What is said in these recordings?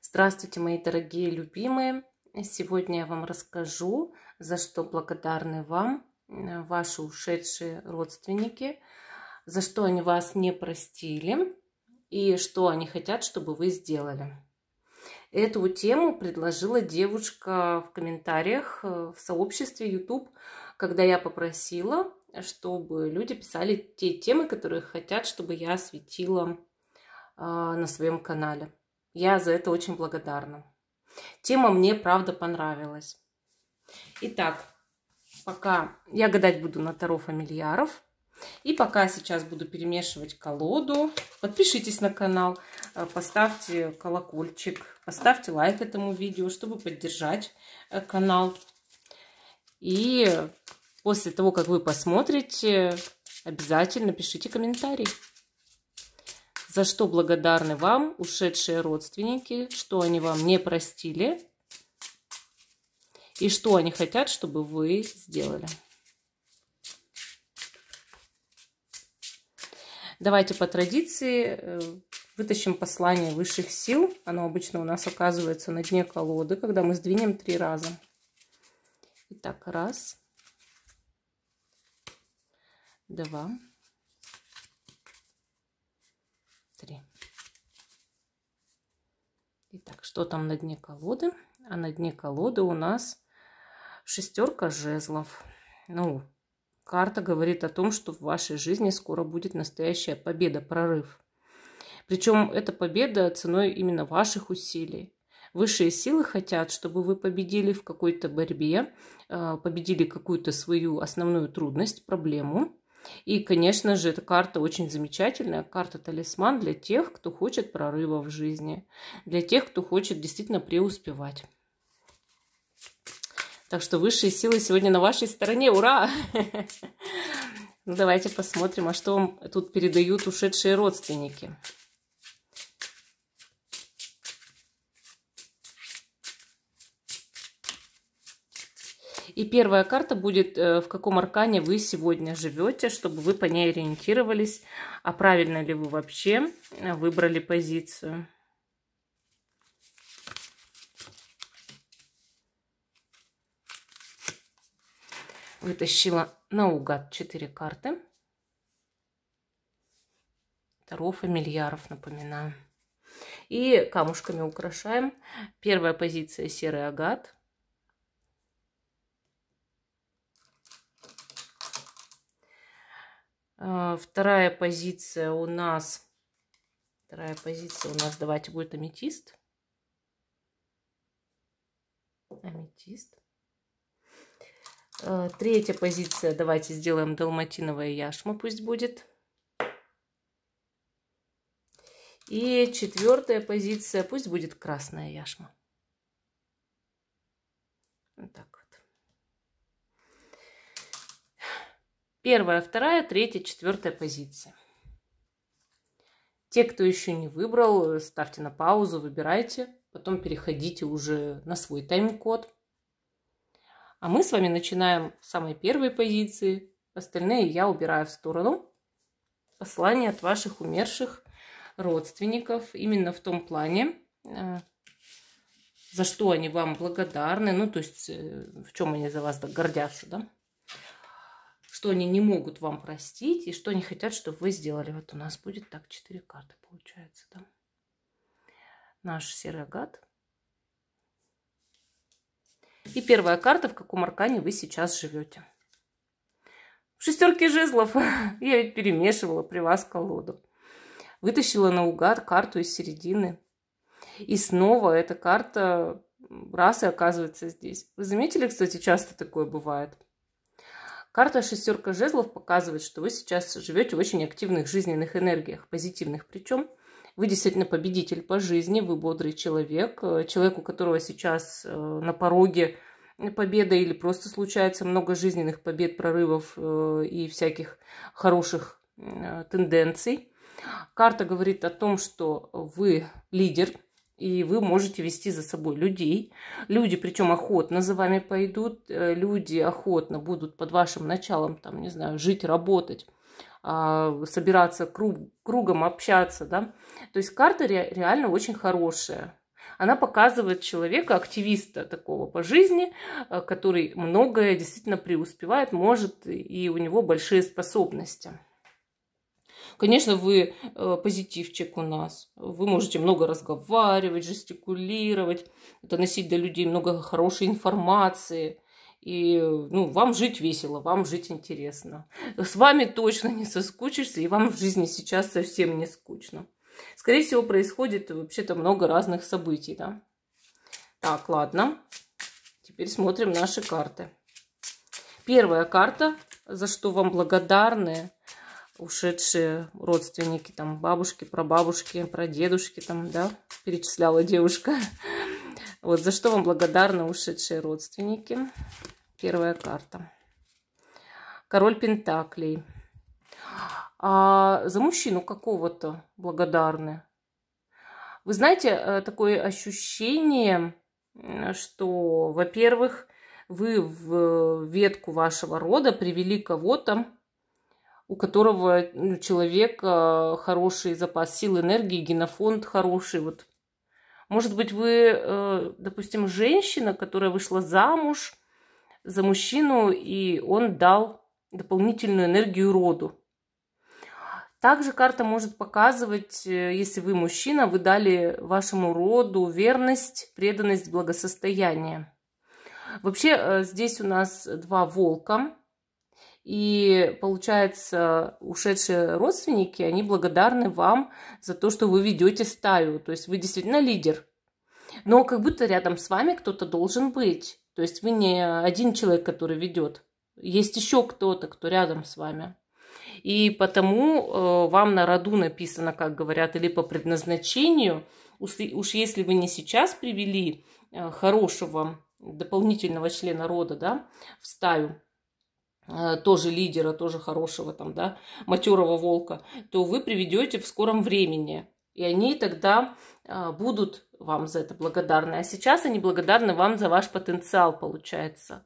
Здравствуйте, мои дорогие любимые! Сегодня я вам расскажу, за что благодарны вам ваши ушедшие родственники, за что они вас не простили и что они хотят, чтобы вы сделали. Эту тему предложила девушка в комментариях в сообществе YouTube, когда я попросила, чтобы люди писали те темы, которые хотят, чтобы я осветила на своем канале. Я за это очень благодарна. Тема мне, правда, понравилась. Итак, пока я гадать буду на Таро фамильяров. И пока сейчас буду перемешивать колоду, подпишитесь на канал, поставьте колокольчик, поставьте лайк этому видео, чтобы поддержать канал. И после того, как вы посмотрите, обязательно пишите комментарий. За что благодарны вам ушедшие родственники, что они вам не простили и что они хотят, чтобы вы сделали. Давайте по традиции вытащим послание высших сил. Оно обычно у нас оказывается на дне колоды, когда мы сдвинем 3 раза. Итак, 1, 2, 3. Итак, что там на дне колоды? А на дне колоды у нас 6 жезлов. Ну, карта говорит о том, что в вашей жизни скоро будет настоящая победа, прорыв. Причем эта победа ценой именно ваших усилий. Высшие силы хотят, чтобы вы победили в какой-то борьбе, победили какую-то свою основную трудность, проблему. И, конечно же, эта карта очень замечательная. Карта-талисман для тех, кто хочет прорыва в жизни. Для тех, кто хочет действительно преуспевать. Так что высшие силы сегодня на вашей стороне. Ура! Ну, давайте посмотрим, а что вам тут передают ушедшие родственники. И первая карта будет, в каком аркане вы сегодня живете, чтобы вы по ней ориентировались, а правильно ли вы вообще выбрали позицию. Вытащила наугад 4 карты. Таро фамильяров, напоминаю. И камушками украшаем. Первая позиция — серый агат. Вторая позиция у нас, давайте, будет аметист. Аметист. Третья позиция, давайте сделаем далматиновая яшма, пусть будет. И четвертая позиция, пусть будет красная яшма. Вот так вот. Первая, вторая, третья, четвертая позиция. Те, кто еще не выбрал, ставьте на паузу, выбирайте. Потом переходите уже на свой тайм-код. А мы с вами начинаем с самой первой позиции. Остальные я убираю в сторону. Послание от ваших умерших родственников. Именно в том плане, за что они вам благодарны. Ну, то есть, в чем они за вас гордятся, да? Что они не могут вам простить и что они хотят, чтобы вы сделали. Вот у нас будет так 4 карты, получается, да? Наш серый агат. И первая карта, в каком аркане вы сейчас живете. В 6 жезлов. Я ведь перемешивала при вас колоду. Вытащила наугад карту из середины. И снова эта карта раз и оказывается здесь. Вы заметили, кстати, часто такое бывает? Карта 6 жезлов показывает, что вы сейчас живете в очень активных жизненных энергиях, позитивных. Причем вы действительно победитель по жизни, вы бодрый человек, человек, у которого сейчас на пороге победа или просто случается много жизненных побед, прорывов и всяких хороших тенденций. Карта говорит о том, что вы лидер, и вы можете вести за собой людей. Люди, причем охотно за вами пойдут. Люди охотно будут под вашим началом, там, не знаю, жить, работать, собираться кругом, общаться, да. То есть карта реально очень хорошая. Она показывает человека, активиста такого по жизни, который многое действительно преуспевает, может, и у него большие способности. Конечно, вы позитивчик у нас. Вы можете много разговаривать, жестикулировать, доносить до людей много хорошей информации. И вам жить весело, вам жить интересно. С вами точно не соскучишься, и вам в жизни сейчас совсем не скучно. Скорее всего, происходит вообще-то много разных событий, да? Так, ладно. Теперь смотрим наши карты. Первая карта, за что вам благодарны ушедшие родственники, там, бабушки, прабабушки, прадедушки, там, да, перечисляла девушка. Вот, за что вам благодарны ушедшие родственники? Первая карта. Король Пентаклей. А за мужчину какого-то благодарны. Вы знаете, такое ощущение, что, во-первых, вы в ветку вашего рода привели кого-то, у которого человека хороший запас сил, энергии, генофонд хороший. Вот. Может быть, вы, допустим, женщина, которая вышла замуж за мужчину, и он дал дополнительную энергию роду. Также карта может показывать, если вы мужчина, вы дали вашему роду верность, преданность, благосостояние. Вообще, здесь у нас два волка. И получается, ушедшие родственники, они благодарны вам за то, что вы ведете стаю. То есть вы действительно лидер. Но как будто рядом с вами кто-то должен быть. То есть вы не один человек, который ведет. Есть еще кто-то, кто рядом с вами. И потому вам на роду написано, как говорят, или по предназначению. Уж если вы не сейчас привели хорошего дополнительного члена рода, да, в стаю, тоже лидера, тоже хорошего там, да, матерого волка, то вы приведете в скором времени. И они тогда будут вам за это благодарны. А сейчас они благодарны вам за ваш потенциал, получается.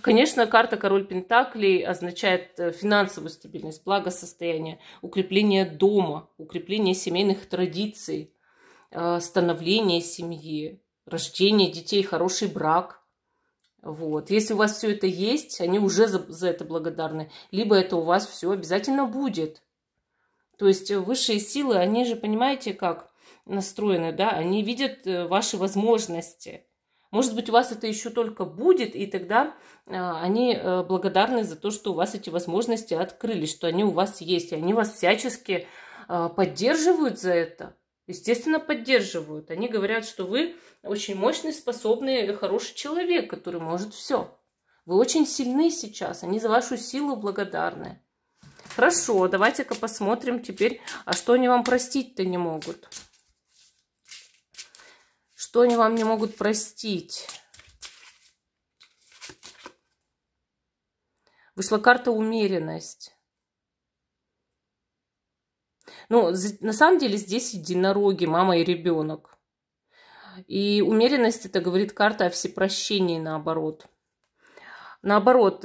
Конечно, карта Король Пентаклей означает финансовую стабильность, благосостояние, укрепление дома, укрепление семейных традиций, становление семьи, рождение детей, хороший брак. Вот. Если у вас все это есть, они уже за это благодарны. Либо это у вас все обязательно будет. То есть высшие силы, они же, понимаете, как настроены, да? Они видят ваши возможности. Может быть, у вас это еще только будет, и тогда они благодарны за то, что у вас эти возможности открылись, что они у вас есть. И они вас всячески поддерживают за это. Естественно, поддерживают. Они говорят, что вы очень мощный, способный, хороший человек, который может все. Вы очень сильны сейчас. Они за вашу силу благодарны. Хорошо, давайте-ка посмотрим теперь, а что они вам простить-то не могут. Что они вам не могут простить? Вышла карта умеренность. Ну, на самом деле здесь единороги, мама и ребенок. И умеренность — это говорит карта о всепрощении, наоборот. Наоборот,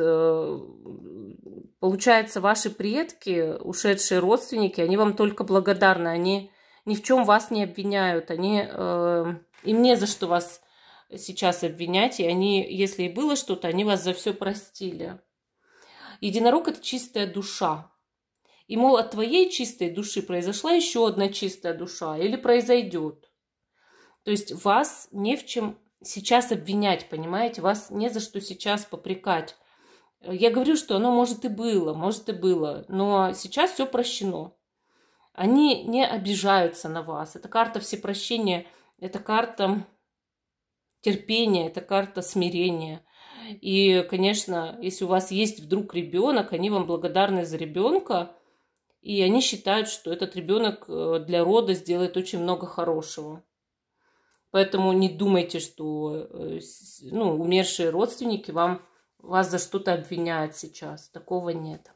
получается, ваши предки, ушедшие родственники, они вам только благодарны. Они ни в чем вас не обвиняют. Им не за что вас сейчас обвинять. И они, если и было что-то, они вас за все простили. Единорог — это чистая душа. И, мол, от твоей чистой души произошла еще одна чистая душа или произойдет. То есть вас не в чем сейчас обвинять, понимаете? Вас не за что сейчас попрекать. Я говорю, что оно может и было, но сейчас все прощено. Они не обижаются на вас. Это карта всепрощения, это карта терпения, это карта смирения. И, конечно, если у вас есть вдруг ребенок, они вам благодарны за ребенка, и они считают, что этот ребенок для рода сделает очень много хорошего. Поэтому не думайте, что умершие родственники вас за что-то обвиняют сейчас. Такого нет.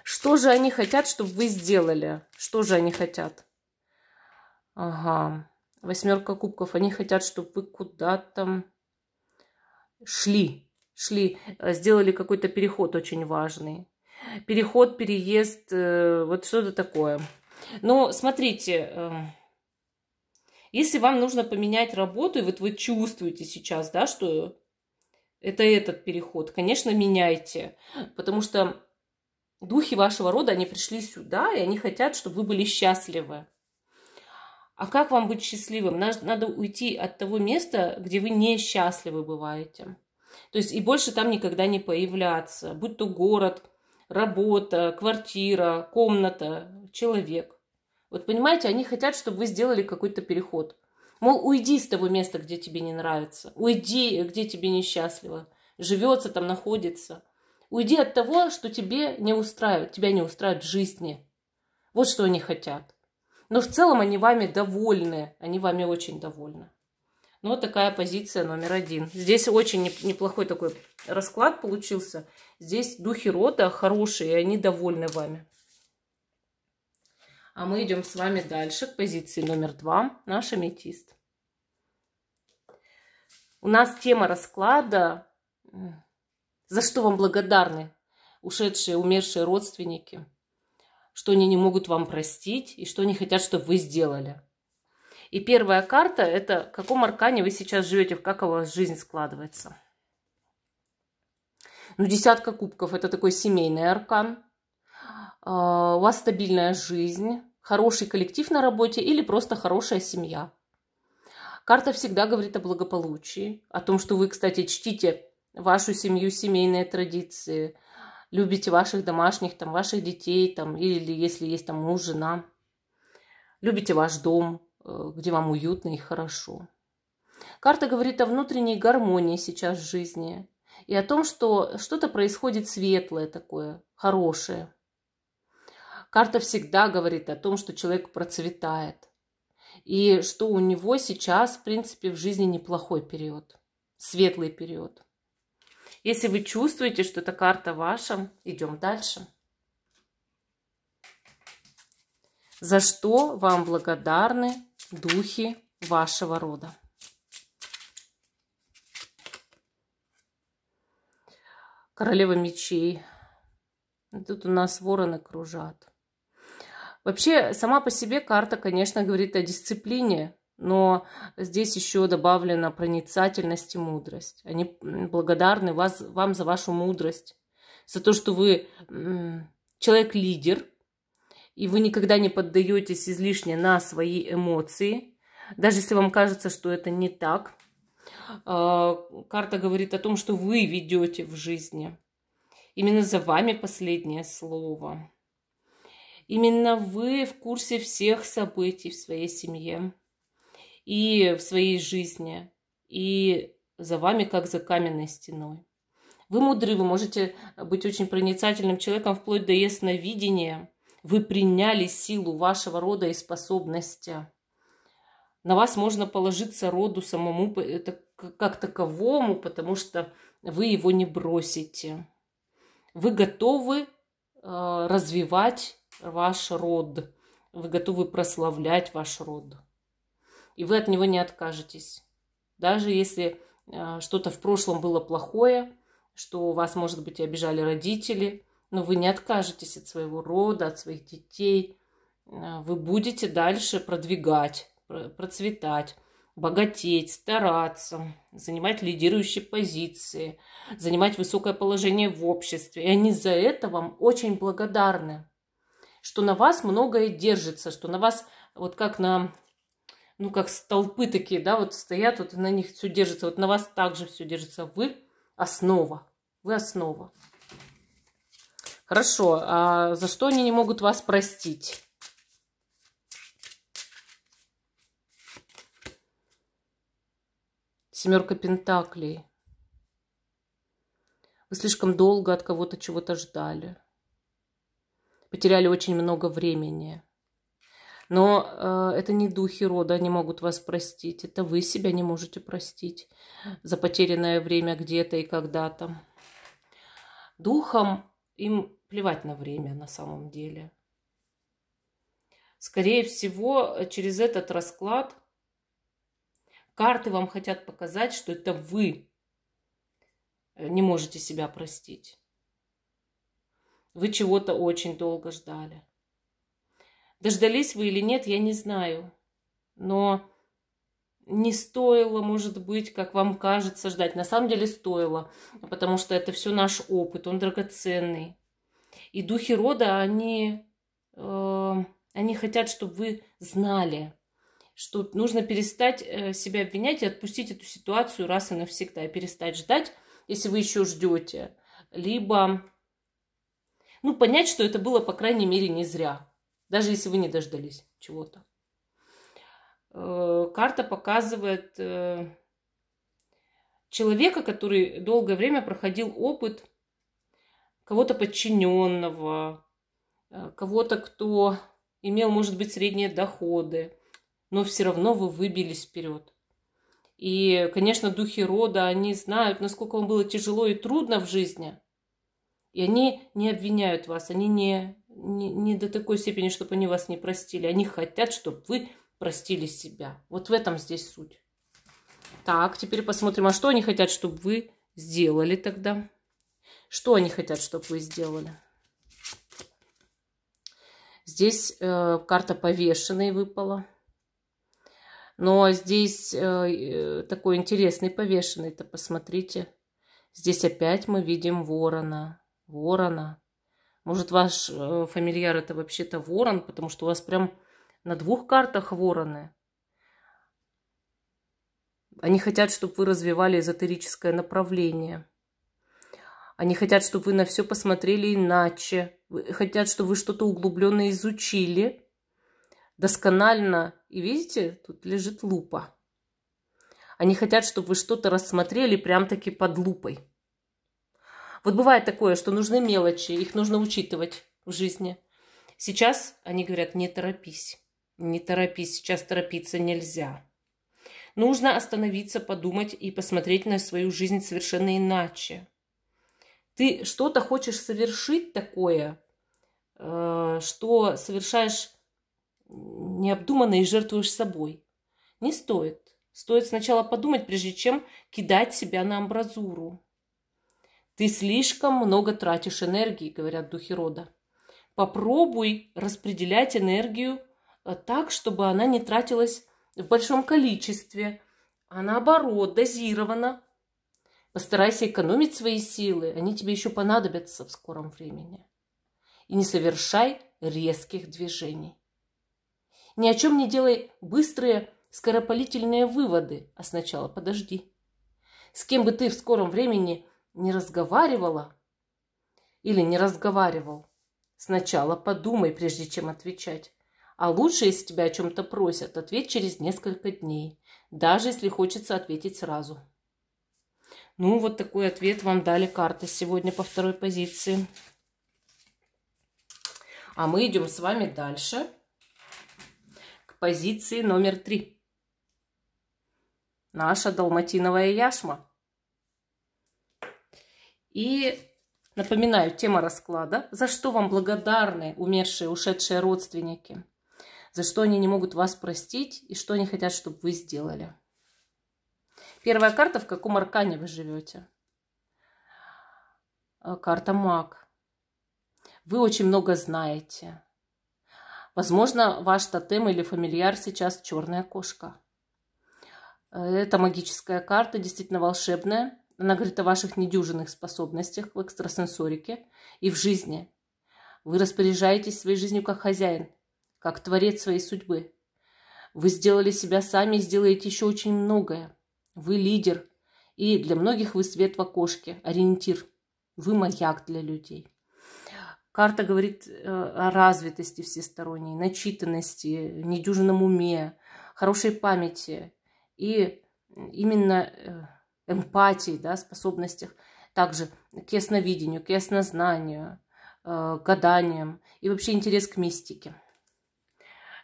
Что же они хотят, чтобы вы сделали? Что же они хотят? Ага. 8 кубков. Они хотят, чтобы вы куда-то шли. Сделали какой-то переход очень важный. Переход, переезд, вот что-то такое. Но смотрите, Если вам нужно поменять работу, и вот вы чувствуете сейчас, да, что это этот переход, конечно, меняйте. Потому что духи вашего рода, они пришли сюда, и они хотят, чтобы вы были счастливы. А как вам быть счастливым? Надо уйти от того места, где вы несчастливы бываете. То есть и больше там никогда не появляться. Будь то город, работа, квартира, комната, человек. Вот понимаете, они хотят, чтобы вы сделали какой-то переход. Мол, уйди с того места, где тебе не нравится. Уйди, где тебе несчастливо. Живется там, находится. Уйди от того, что тебе не устраивает. Тебя не устраивает в жизни. Вот что они хотят. Но в целом они вами довольны. Они вами очень довольны. Ну, вот такая позиция номер 1. Здесь очень неплохой такой расклад получился. Здесь духи рода хорошие, и они довольны вами. А мы идем с вами дальше к позиции номер 2. Наш аметист. У нас тема расклада. За что вам благодарны ушедшие, умершие родственники? Что они не могут вам простить и что они хотят, чтобы вы сделали. И первая карта – это в каком аркане вы сейчас живете, как у вас жизнь складывается. Ну, 10 кубков – это такой семейный аркан. У вас стабильная жизнь, хороший коллектив на работе или просто хорошая семья. Карта всегда говорит о благополучии, о том, что вы, кстати, чтите вашу семью, семейные традиции, любите ваших домашних, там, ваших детей, там, или если есть там муж, жена. Любите ваш дом, где вам уютно и хорошо. Карта говорит о внутренней гармонии сейчас в жизни и о том, что что-то происходит светлое такое, хорошее. Карта всегда говорит о том, что человек процветает и что у него сейчас, в принципе, в жизни неплохой период, светлый период. Если вы чувствуете, что эта карта ваша, идем дальше. За что вам благодарны духи вашего рода? Королева мечей. Тут у нас вороны кружат. Вообще, сама по себе карта, конечно, говорит о дисциплине, но здесь еще добавлена проницательность и мудрость. Они благодарны вам за вашу мудрость, за то, что вы человек-лидер, и вы никогда не поддаетесь излишне на свои эмоции, даже если вам кажется, что это не так. Карта говорит о том, что вы ведете в жизни. Именно за вами последнее слово. Именно вы в курсе всех событий в своей семье и в своей жизни. И за вами, как за каменной стеной. Вы мудры, вы можете быть очень проницательным человеком, вплоть до ясновидения. Вы приняли силу вашего рода и способности. На вас можно положиться роду самому как таковому, потому что вы его не бросите. Вы готовы развивать ваш род. Вы готовы прославлять ваш род. И вы от него не откажетесь. Даже если что-то в прошлом было плохое, что вас, может быть, и обижали родители, но вы не откажетесь от своего рода, от своих детей. Вы будете дальше продвигать, процветать, богатеть, стараться, занимать лидирующие позиции, занимать высокое положение в обществе. И они за это вам очень благодарны, что на вас многое держится, что на вас, вот как на, ну, как столпы такие, да, вот стоят, вот на них все держится, вот на вас также все держится. Вы основа, вы основа. Хорошо, а за что они не могут вас простить? Семерка пентаклей. Вы слишком долго от кого-то чего-то ждали. Потеряли очень много времени. Но это не духи рода, они могут вас простить. Это вы себя не можете простить за потерянное время где-то и когда-то. Духам им плевать на время на самом деле. Скорее всего, через этот расклад карты вам хотят показать, что это вы не можете себя простить. Вы чего-то очень долго ждали. Дождались вы или нет, я не знаю. Но не стоило, может быть, как вам кажется, ждать. На самом деле стоило, потому что это все наш опыт, он драгоценный. И духи рода, они хотят, чтобы вы знали, что нужно перестать себя обвинять и отпустить эту ситуацию раз и навсегда. И перестать ждать, если вы еще ждете. Либо, понять, что это было, по крайней мере, не зря. Даже если вы не дождались чего-то. Карта показывает человека, который долгое время проходил опыт кого-то подчиненного, кого-то, кто имел, может быть, средние доходы, но все равно вы выбились вперед. И, конечно, духи рода, они знают, насколько вам было тяжело и трудно в жизни. И они не обвиняют вас, они не до такой степени, чтобы они вас не простили. Они хотят, чтобы вы простили себя. Вот в этом здесь суть. Так, теперь посмотрим, а что они хотят, чтобы вы сделали тогда? Что они хотят, чтобы вы сделали? Здесь карта повешенной выпала. Но здесь такой интересный повешенный-то, посмотрите. Здесь опять мы видим ворона. Ворона. Может, ваш фамильяр это вообще-то ворон, потому что у вас прям на 2 картах вороны. Они хотят, чтобы вы развивали эзотерическое направление. Они хотят, чтобы вы на все посмотрели иначе. Хотят, чтобы вы что-то углубленно изучили. Досконально. И видите, тут лежит лупа. Они хотят, чтобы вы что-то рассмотрели прям-таки под лупой. Вот бывает такое, что нужны мелочи, их нужно учитывать в жизни. Сейчас они говорят, не торопись. Не торопись, сейчас торопиться нельзя. Нужно остановиться, подумать и посмотреть на свою жизнь совершенно иначе. Ты что-то хочешь совершить такое, что совершаешь необдуманно и жертвуешь собой. Не стоит. Стоит сначала подумать, прежде чем кидать себя на амбразуру. Ты слишком много тратишь энергии, говорят духи рода. Попробуй распределять энергию так, чтобы она не тратилась в большом количестве, а наоборот, дозированно. Постарайся экономить свои силы, они тебе еще понадобятся в скором времени. И не совершай резких движений. Ни о чем не делай быстрые, скоропалительные выводы, а сначала подожди. С кем бы ты в скором времени не разговаривала или не разговаривал, сначала подумай, прежде чем отвечать. А лучше, если тебя о чем-то просят, ответь через несколько дней, даже если хочется ответить сразу. Ну, вот такой ответ вам дали карты сегодня по 2-й позиции. А мы идем с вами дальше к позиции номер 3. Наша далматиновая яшма. И напоминаю, тема расклада. За что вам благодарны умершие, ушедшие родственники? За что они не могут вас простить и что они хотят, чтобы вы сделали? Первая карта, в каком аркане вы живете? Карта маг. Вы очень много знаете. Возможно, ваш тотем или фамильяр сейчас черная кошка. Это магическая карта, действительно волшебная. Она говорит о ваших недюжинных способностях в экстрасенсорике и в жизни. Вы распоряжаетесь своей жизнью как хозяин, как творец своей судьбы. Вы сделали себя сами и сделаете еще очень многое. Вы лидер, и для многих вы свет в окошке, ориентир. Вы маяк для людей. Карта говорит о развитости всесторонней, начитанности, недюжинном уме, хорошей памяти и именно эмпатии, да, способностях. Также к ясновидению, к яснознанию, гаданиям и вообще интерес к мистике.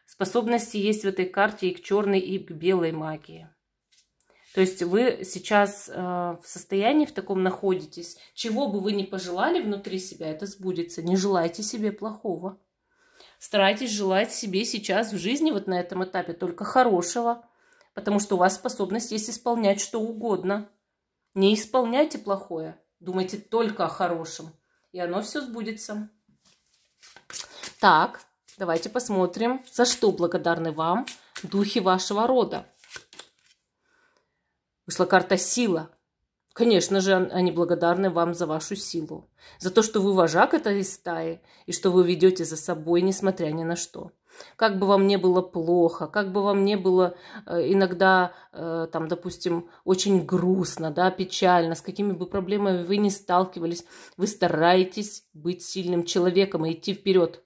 Способности есть в этой карте и к черной, и к белой магии. То есть вы сейчас в состоянии в таком находитесь, чего бы вы ни пожелали внутри себя, это сбудется. Не желайте себе плохого. Старайтесь желать себе сейчас в жизни, вот на этом этапе, только хорошего, потому что у вас способность есть исполнять что угодно. Не исполняйте плохое, думайте только о хорошем, и оно все сбудется. Так, давайте посмотрим, за что благодарны вам духи вашего рода. Вышла карта сила. Конечно же, они благодарны вам за вашу силу. За то, что вы вожак этой стаи, и что вы ведете за собой, несмотря ни на что. Как бы вам не было плохо, как бы вам не было иногда, там, допустим, очень грустно, да, печально, с какими бы проблемами вы ни сталкивались, вы стараетесь быть сильным человеком и идти вперед.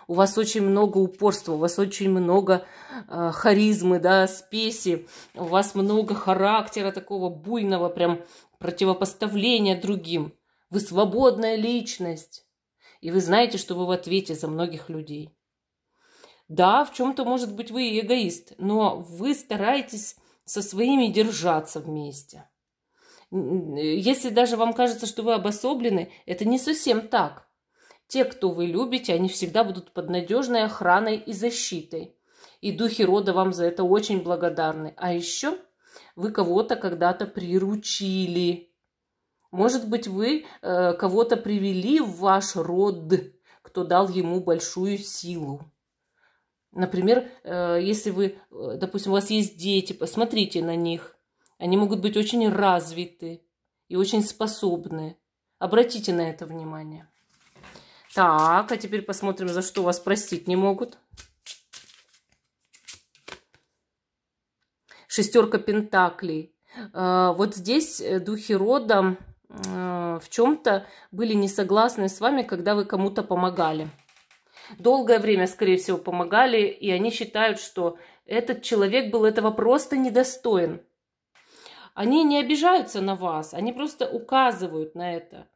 У вас очень много упорства, у вас очень много харизмы, да, спеси, у вас много характера такого буйного, прям противопоставления другим. Вы свободная личность, и вы знаете, что вы в ответе за многих людей. Да, в чем-то, может быть, вы и эгоист, но вы стараетесь со своими держаться вместе. Если даже вам кажется, что вы обособлены, это не совсем так. Те, кто вы любите, они всегда будут под надежной охраной и защитой. И духи рода вам за это очень благодарны. А еще вы кого-то когда-то приручили. Может быть, вы кого-то привели в ваш род, кто дал ему большую силу. Например, если вы, допустим, у вас есть дети, посмотрите на них. Они могут быть очень развиты и очень способны. Обратите на это внимание. Так, а теперь посмотрим, за что вас простить не могут. Шестерка пентаклей. Вот здесь духи рода в чем-то были не согласны с вами, когда вы кому-то помогали. Долгое время, скорее всего, помогали, и они считают, что этот человек был этого просто недостоин. Они не обижаются на вас, они просто указывают на это,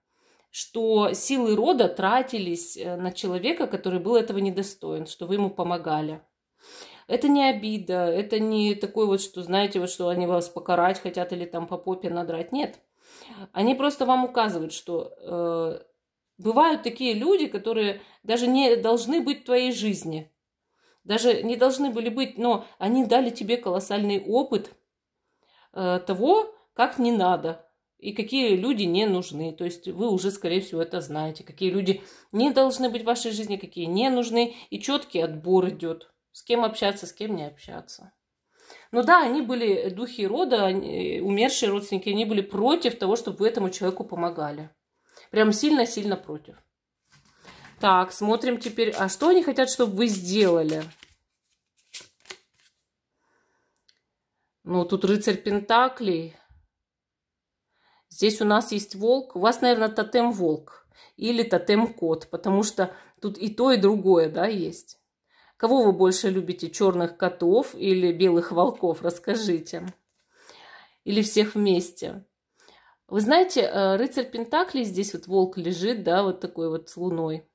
что силы рода тратились на человека, который был этого недостоин, что вы ему помогали. Это не обида, это не такое вот, что, знаете, вот, что они вас покарать хотят или там по попе надрать. Нет. Они просто вам указывают, что бывают такие люди, которые даже не должны быть в твоей жизни. Даже не должны были быть, но они дали тебе колоссальный опыт того, как не надо. И какие люди не нужны. То есть вы уже, скорее всего, это знаете. Какие люди не должны быть в вашей жизни, какие не нужны. И четкий отбор идет. С кем общаться, с кем не общаться. Ну да, они были, духи рода, умершие родственники, они были против того, чтобы вы этому человеку помогали. Прям сильно-сильно против. Так, смотрим теперь, а что они хотят, чтобы вы сделали? Ну, тут рыцарь пентаклей. Здесь у нас есть волк. У вас, наверное, тотем волк или тотем кот, потому что тут и то, и другое, да, есть. Кого вы больше любите, черных котов или белых волков? Расскажите. Или всех вместе. Вы знаете, рыцарь пентаклей, здесь вот волк лежит, да, вот такой вот с луной.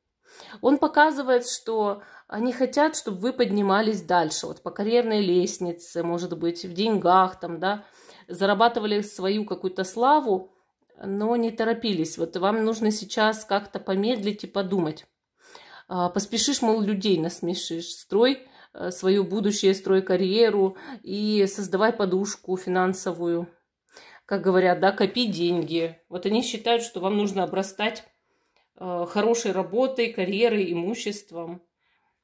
Он показывает, что они хотят, чтобы вы поднимались дальше, вот по карьерной лестнице, может быть, в деньгах там, да, зарабатывали свою какую-то славу, но не торопились. Вот вам нужно сейчас как-то помедлить и подумать. Поспешишь, мол, людей насмешишь. Строй свое будущее, строй карьеру и создавай подушку финансовую. Как говорят, да, копи деньги. Вот они считают, что вам нужно обрастать хорошей работой, карьерой, имуществом.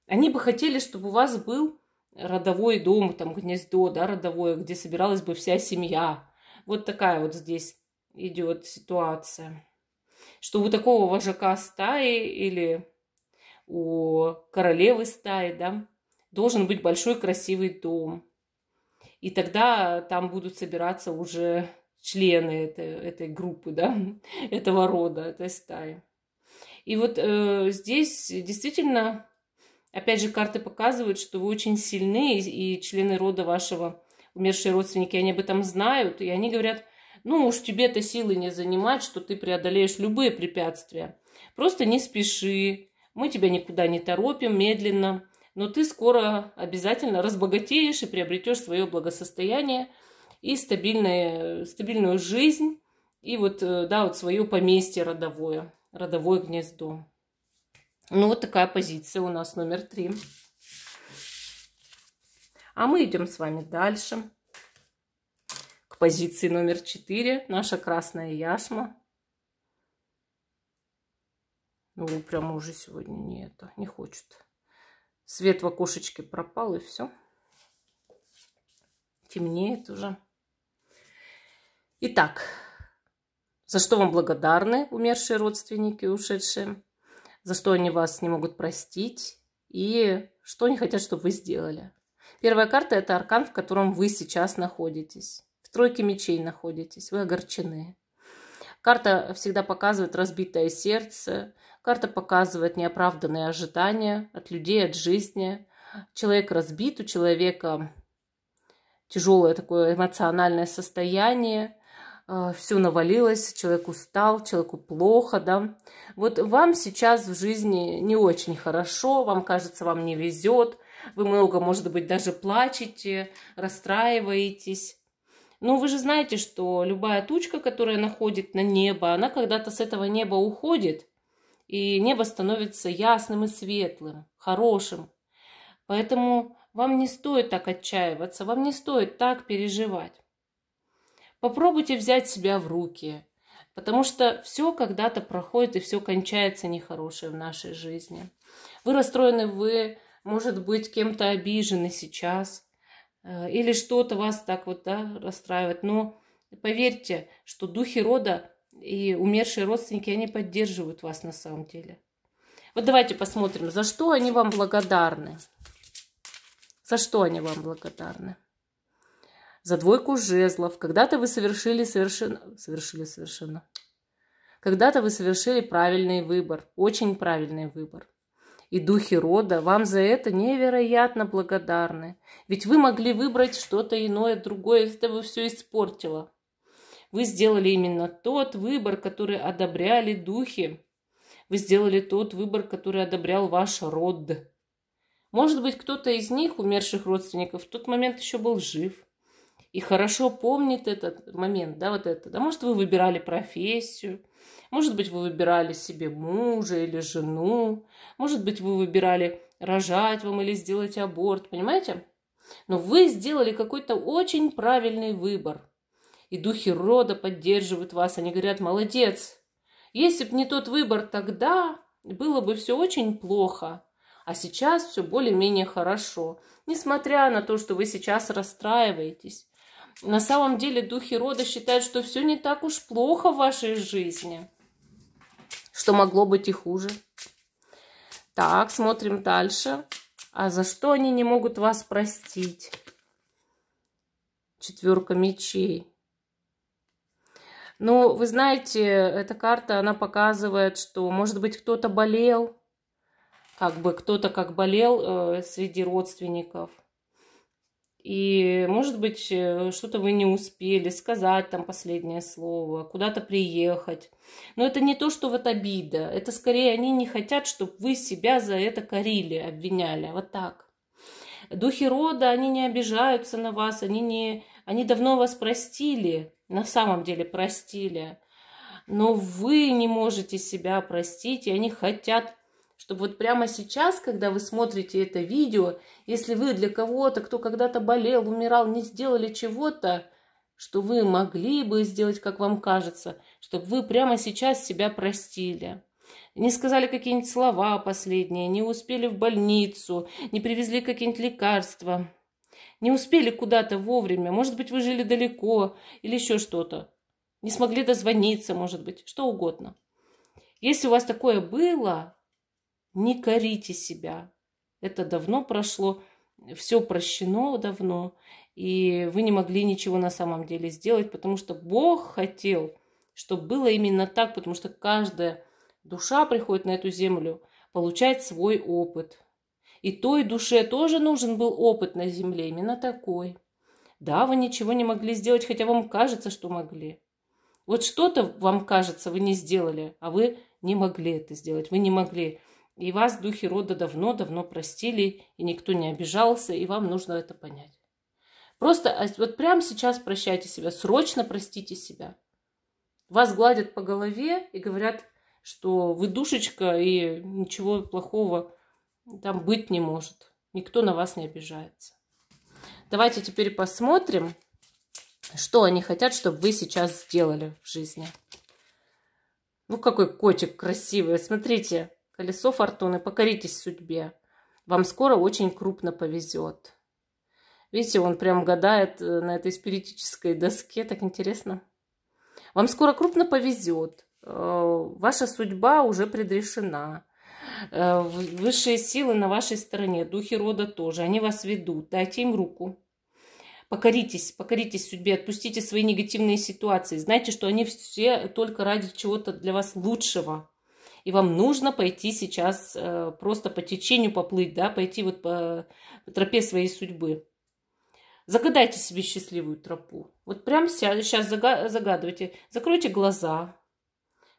Они бы хотели, чтобы у вас был родовой дом, там гнездо, да, родовое, где собиралась бы вся семья. Вот такая вот здесь идет ситуация. Что у такого вожака стаи или у королевы стаи, да, должен быть большой красивый дом. И тогда там будут собираться уже члены этой группы, да, этого рода, этой стаи. И вот здесь действительно, опять же, карты показывают, что вы очень сильны, и члены рода вашего, умершие родственники, они об этом знают, и они говорят, ну уж тебе-то силы не занимать, что ты преодолеешь любые препятствия. Просто не спеши, мы тебя никуда не торопим, медленно, но ты скоро обязательно разбогатеешь и приобретешь свое благосостояние и стабильную жизнь, и вот, да, вот свое поместье родовое гнездо. Ну, вот такая позиция у нас номер 3. А мы идем с вами дальше. К позиции номер 4. Наша красная яшма. Ну, прямо уже сегодня не хочет. Свет в окошечке пропал, и все. Темнеет уже. Итак, за что вам благодарны умершие родственники, ушедшие? За что они вас не могут простить? И что они хотят, чтобы вы сделали? Первая карта – это аркан, в котором вы сейчас находитесь. В тройке мечей находитесь, вы огорчены. Карта всегда показывает разбитое сердце. Карта показывает неоправданные ожидания от людей, от жизни. Человек разбит, у человека тяжелое такое эмоциональное состояние. Все навалилось, человек устал, человеку плохо, да. Вот вам сейчас в жизни не очень хорошо, вам кажется, вам не везет. Вы много, может быть, даже плачете, расстраиваетесь. Но вы же знаете, что любая тучка, которая находит на небо, она когда-то с этого неба уходит, и небо становится ясным и светлым, хорошим. Поэтому вам не стоит так отчаиваться, вам не стоит так переживать. Попробуйте взять себя в руки, потому что все когда-то проходит, и все кончается нехорошее в нашей жизни. Вы расстроены, вы, может быть, кем-то обижены сейчас, или что-то вас так вот, да, расстраивает. Но поверьте, что духи рода и умершие родственники, они поддерживают вас на самом деле. Вот давайте посмотрим, за что они вам благодарны. За что они вам благодарны? За двойку жезлов. Когда-то вы совершили Когда-то вы совершили правильный выбор, очень правильный выбор. И духи рода вам за это невероятно благодарны. Ведь вы могли выбрать что-то иное, другое, это вы все испортило. Вы сделали именно тот выбор, который одобряли духи. Вы сделали тот выбор, который одобрял ваш род. Может быть, кто-то из них, умерших родственников, в тот момент еще был жив. И хорошо помнит этот момент, да, вот это. Да, может, вы выбирали профессию. Может быть, вы выбирали себе мужа или жену. Может быть, вы выбирали рожать вам или сделать аборт. Понимаете? Но вы сделали какой-то очень правильный выбор. И духи рода поддерживают вас. Они говорят, молодец. Если бы не тот выбор тогда, было бы все очень плохо. А сейчас все более-менее хорошо. Несмотря на то, что вы сейчас расстраиваетесь. На самом деле духи рода считают, что все не так уж плохо в вашей жизни. Что могло быть и хуже. Так, смотрим дальше. А за что они не могут вас простить? Четверка мечей. Ну, вы знаете, эта карта, она показывает, что, может быть, кто-то болел. Кто-то болел среди родственников. И, может быть, что-то вы не успели сказать там последнее слово, куда-то приехать. Но это не то, что вот обида. Это скорее они не хотят, чтобы вы себя за это корили, обвиняли. Вот так. Духи рода, они не обижаются на вас, они давно вас простили. На самом деле простили. Но вы не можете себя простить, и они хотят, чтобы вот прямо сейчас, когда вы смотрите это видео, если вы для кого-то, кто когда-то болел, умирал, не сделали чего-то, что вы могли бы сделать, как вам кажется, чтобы вы прямо сейчас себя простили. Не сказали какие-нибудь слова последние, не успели в больницу, не привезли какие-нибудь лекарства, не успели куда-то вовремя, может быть, вы жили далеко или еще что-то, не смогли дозвониться, может быть, что угодно. Если у вас такое было, не корите себя. Это давно прошло, все прощено давно, и вы не могли ничего на самом деле сделать, потому что Бог хотел, чтобы было именно так, потому что каждая душа приходит на эту землю получать свой опыт. И той душе тоже нужен был опыт на земле, именно такой. Да, вы ничего не могли сделать, хотя вам кажется, что могли. Вот что-то вам кажется, вы не сделали, а вы не могли это сделать, вы не могли. И вас духи рода давно-давно простили, и никто не обижался, и вам нужно это понять. Просто вот прямо сейчас прощайте себя, срочно простите себя. Вас гладят по голове и говорят, что вы душечка, и ничего плохого там быть не может. Никто на вас не обижается. Давайте теперь посмотрим, что они хотят, чтобы вы сейчас сделали в жизни. Ну, какой котик красивый. Смотрите. Колесо фортуны, покоритесь судьбе. Вам скоро очень крупно повезет. Видите, он прям гадает на этой спиритической доске. Так интересно. Вам скоро крупно повезет. Ваша судьба уже предрешена. Высшие силы на вашей стороне, духи рода тоже. Они вас ведут. Дайте им руку. Покоритесь судьбе, отпустите свои негативные ситуации. Знайте, что они все только ради чего-то для вас лучшего. И вам нужно пойти сейчас просто по течению поплыть, да, пойти вот по тропе своей судьбы. Загадайте себе счастливую тропу. Вот прямо сейчас загадывайте. Закройте глаза.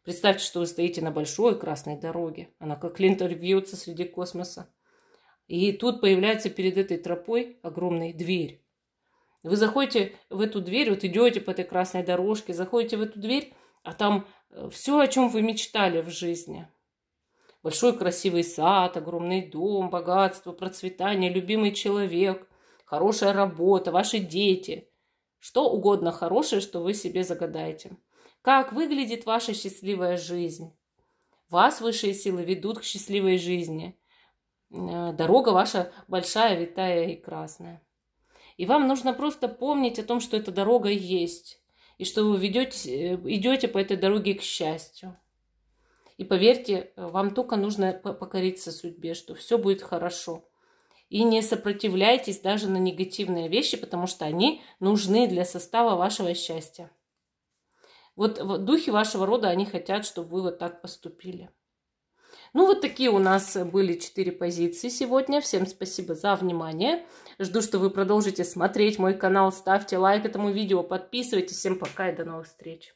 Представьте, что вы стоите на большой красной дороге. Она как лента вьется среди космоса. И тут появляется перед этой тропой огромная дверь. Вы заходите в эту дверь, вот идете по этой красной дорожке, заходите в эту дверь, а там все, о чем вы мечтали в жизни. Большой красивый сад, огромный дом, богатство, процветание, любимый человек, хорошая работа, ваши дети. Что угодно хорошее, что вы себе загадаете. Как выглядит ваша счастливая жизнь? Вас высшие силы ведут к счастливой жизни. Дорога ваша большая, витая и красная. И вам нужно просто помнить о том, что эта дорога есть. И что вы идете по этой дороге к счастью. И поверьте, вам только нужно покориться судьбе, что все будет хорошо. И не сопротивляйтесь даже на негативные вещи, потому что они нужны для состава вашего счастья. Вот духи вашего рода, они хотят, чтобы вы вот так поступили. Ну, вот такие у нас были 4 позиции сегодня. Всем спасибо за внимание. Жду, что вы продолжите смотреть мой канал. Ставьте лайк этому видео, подписывайтесь. Всем пока и до новых встреч.